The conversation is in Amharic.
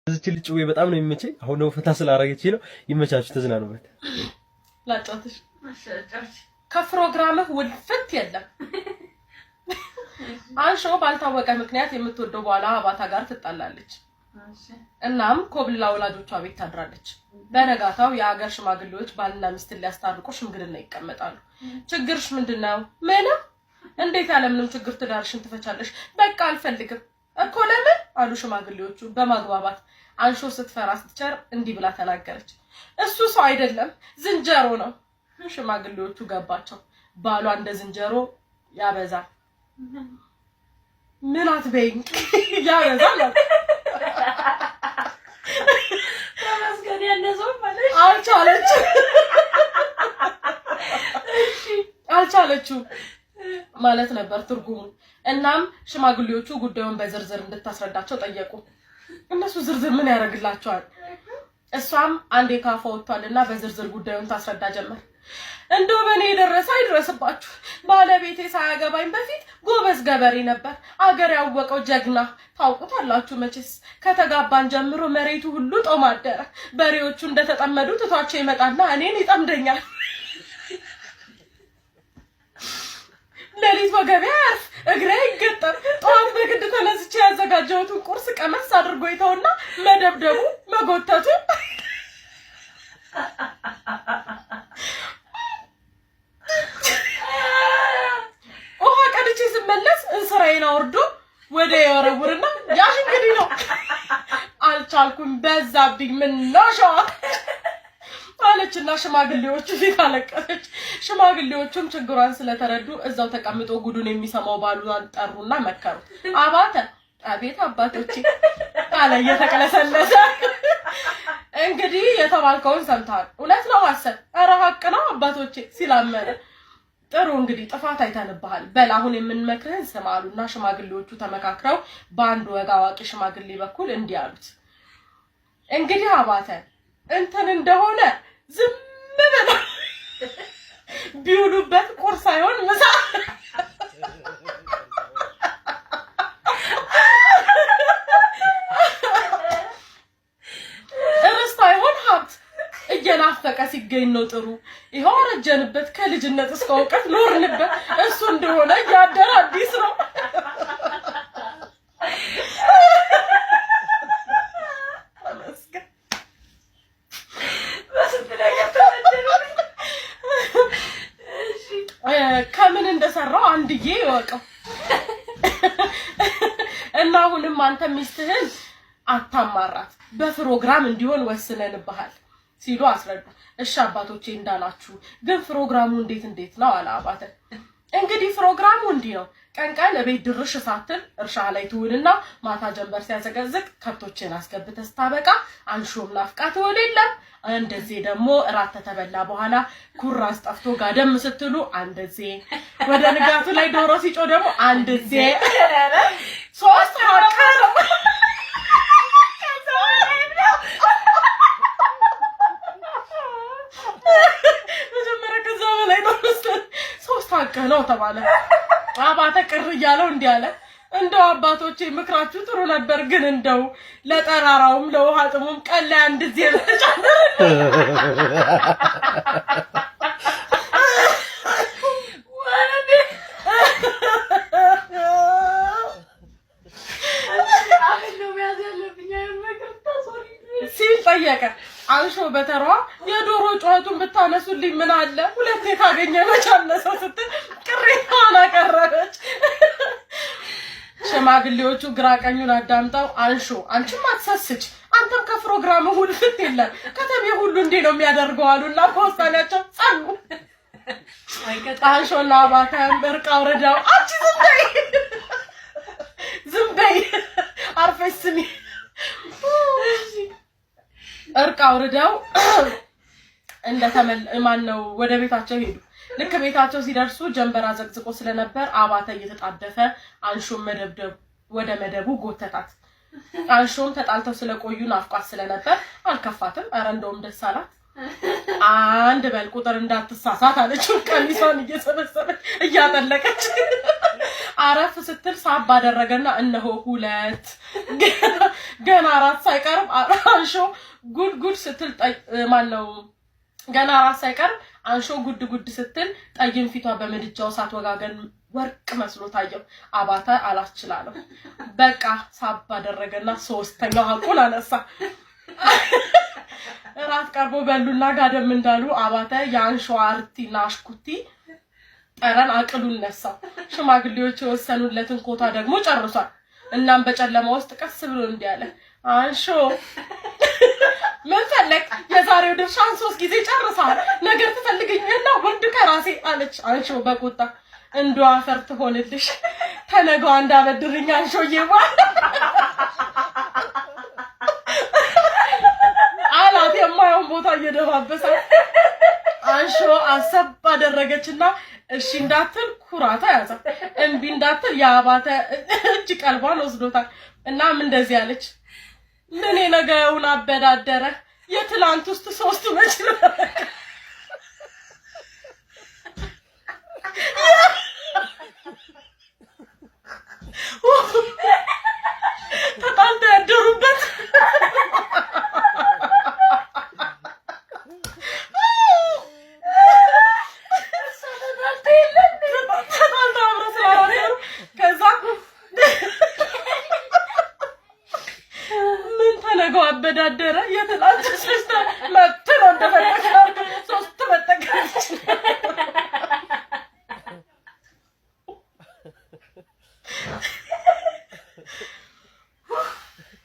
እዚች ልጅ ወይ በጣም ነው የሚመቸኝ። አሁን ነው ፈታ ስላደረገች ነው። ይመቻችሁ፣ ተዝናኑበት። ላጫውትሽ ከፕሮግራምህ ውልፍት የለም። አንሾ ባልታወቀ ምክንያት የምትወደው በኋላ አባታ ጋር ትጣላለች። እናም ኮብልላ ወላጆቿ ቤት ታድራለች። በነጋታው የአገር ሽማግሌዎች ባልና ሚስት ሊያስታርቁ ሽምግልና ይቀመጣሉ። ችግርሽ ምንድነው? ምንም። እንዴት ያለምንም ችግር ትዳርሽን ትፈቻለሽ? በቃ አልፈልግም እኮ። ለምን አሉ ሽማግሌዎቹ በማግባባት። አንሾ ስትፈራ ስትቸር እንዲህ ብላ ተናገረች። እሱ ሰው አይደለም ዝንጀሮ ነው። ሽማግሌዎቹ ገባቸው። ባሏ እንደ ዝንጀሮ ያበዛል። ምን አትበይኝ ያበዛል። ተመስገን ያነሰው ማለት አልቻለችው ማለት ነበር ትርጉሙ። እናም ሽማግሌዎቹ ጉዳዩን በዝርዝር እንድታስረዳቸው ጠየቁ። እነሱ ዝርዝር ምን ያደርግላቸዋል? እሷም አንዴ ካፏ ወጥቷልና በዝርዝር ጉዳዩን ታስረዳ ጀመር። እንደው በኔ የደረሰ አይድረስባችሁ። ባለቤቴ ሳያገባኝ በፊት ጎበዝ ገበሬ ነበር፣ አገር ያወቀው ጀግና። ታውቁታላችሁ መቼስ። ከተጋባን ጀምሮ መሬቱ ሁሉ ጦም አደረ። በሬዎቹ እንደተጠመዱ ትቷቸው ይመጣና እኔን ይጠምደኛል። ሌሊት ወገቤ አያርፍ፣ እግሬ ይገጠም። ጠዋት በግድ ተነስቼ ያዘጋጀሁትን ቁርስ ቀመስ አድርጎ ይተውና መደብደቡ መጎተቱ። ውሃ ቀድቼ ስመለስ እንስራዬን አውርዶ ወደ የወረውርና ያሽ እንግዲህ ነው። አልቻልኩም፣ በዛብኝ። ምን ነው ሸዋ አለችና ሽማግሌዎቹ ፊት አለቀሰች። ሽማግሌዎቹም ችግሯን ስለተረዱ እዛው ተቀምጦ ጉዱን የሚሰማው ባሉን ጠሩና መከሩት። አባተ አቤት አባቶቼ አለ እየተቀለሰለሰ። እንግዲህ የተባልከውን ሰምተሃል። እውነት ነው ማሰብ? ኧረ ሀቅ ነው አባቶቼ ሲላመነ። ጥሩ እንግዲህ ጥፋት አይተንብሃል። በል አሁን የምንመክርህን ስማ አሉና ሽማግሌዎቹ ተመካክረው በአንድ ወግ አዋቂ ሽማግሌ በኩል እንዲህ አሉት። እንግዲህ አባተ እንትን እንደሆነ ዝም ብለው ቢውሉበት ቁርስ ሳይሆን ምሳ እርስት አይሆን ሀብት እየናፈቀ ሲገኝ ነው ጥሩ። ይኸው አረጀንበት፣ ከልጅነት እስከ እውቀት ኖርንበት። እሱ እንደሆነ ያደረ አዲስ ነው። ከምን እንደሰራው አንድዬ ይወቀው። እና አሁንም አንተ ሚስትህን አታማራት፣ በፕሮግራም እንዲሆን ወስነንብሃል ሲሉ አስረዱ። እሺ አባቶቼ እንዳላችሁ፣ ግን ፕሮግራሙ እንዴት ነው አለ አባተ። እንግዲህ ፕሮግራሙ እንዲህ ነው። ቀን ቀን እቤት ድርሽ ሳትል እርሻ ላይ ትውልና ማታ ጀንበር ሲያዘገዝቅ ከብቶችን አስገብተህ ስታበቃ አንሾም ናፍቃ ትውል የለም። እንደዚህ ደግሞ እራት ተበላ በኋላ ኩራስ ጠፍቶ ጋደም ስትሉ አንደዚህ፣ ወደ ንጋቱ ላይ ዶሮ ሲጮ ደግሞ አንደዚህ። ሶስት ሀቀረ መጀመሪያ ከዛ በላይ ነው ሶስት ሀቀ ነው ተባለ። አባተ ቅር እያለው እንዲህ አለ። እንደው አባቶቼ ምክራችሁ ጥሩ ነበር፣ ግን እንደው ለጠራራውም ለውሃ ጥሙም ቀላ እንደዚህ ያልተጫነረ ሲል ጠየቀ። አንሾ በተሯ የዶሮ ጩኸቱን ብታነሱልኝ ምን አለ፣ ሁለቴ ካገኘ መቻነሰው ስትል ቅሬታዋን አቀረበች። ሽማግሌዎቹ ግራ ቀኙን አዳምጠው አንሾ አንቺም አትሰስች፣ አንተም ከፕሮግራሙ ውልፍት የለም፣ ከተሜ ሁሉ እንዲህ ነው የሚያደርገው አሉና በውሳኔያቸው ጸኑ። አንሾና አባታም እርቅ አውርደው አንቺ ዝም በይ አርፈሽ ስሚ እርቅ አውርደው ማነው ወደ ቤታቸው ሄዱ። ልክ ቤታቸው ሲደርሱ ጀንበር አዘቅዝቆ ስለነበር አባተ እየተጣደፈ አንሾም ወደ መደቡ ጎተታት። አንሾም ተጣልተው ስለቆዩ ናፍቋት ስለነበር አልከፋትም። ኧረ እንደውም ደስ አላት። አንድ በል ቁጥር እንዳትሳሳት አለችው። ቀሚሷን እየሰበሰበች እያጠለቀች አረፍ ስትል ሳብ አደረገና እነሆ 2 ገና 4 ሳይቀርብ አንሾ ጉድ ስትል ማነው ገና 4 ሳይቀርብ አንሾ ጉድ ስትል ጠይም ፊቷ በመድጃው ሳት ወጋገን ወርቅ መስሎ ታየው አባተ አላስችላለው በቃ ሳብ አደረገና 3ኛው ሐቁን አነሳ ራት ቀርቦ በሉና ጋደም እንዳሉ አባተ ያንሾ አርቲና አሽኩቲ ጠረን አቅሉን ነሳው ሽማግሌዎች የወሰኑለትን ኮታ ደግሞ ጨርሷል እናም በጨለማ ውስጥ ቀስ ብሎ እንዲያለ አንሾ ምን ፈለክ የዛሬው ድርሻን 3 ጊዜ ጨርሳል ነገር ትፈልገኝና ወንድ ከራሴ አለች አንሾ በቁጣ እንዶ አፈር ትሆንልሽ ተነጋው እንዳበድርኝ አንሾዬዋ አላት የማየውን ቦታ እየደባበሰ አንሾ አሰብ አደረገችና እሺ እንዳትል ኩራታ ያዘ እንቢ እንዳትል ያባተ እጅ ቀልቧን ወስዶታል እናም እንደዚህ አለች ምን ነገውን አበዳደረ የትላንት ውስጥ 3 መችለ ተጣልተው ያደሩበት አበዳደረ የትላንት ሲስተር መጣ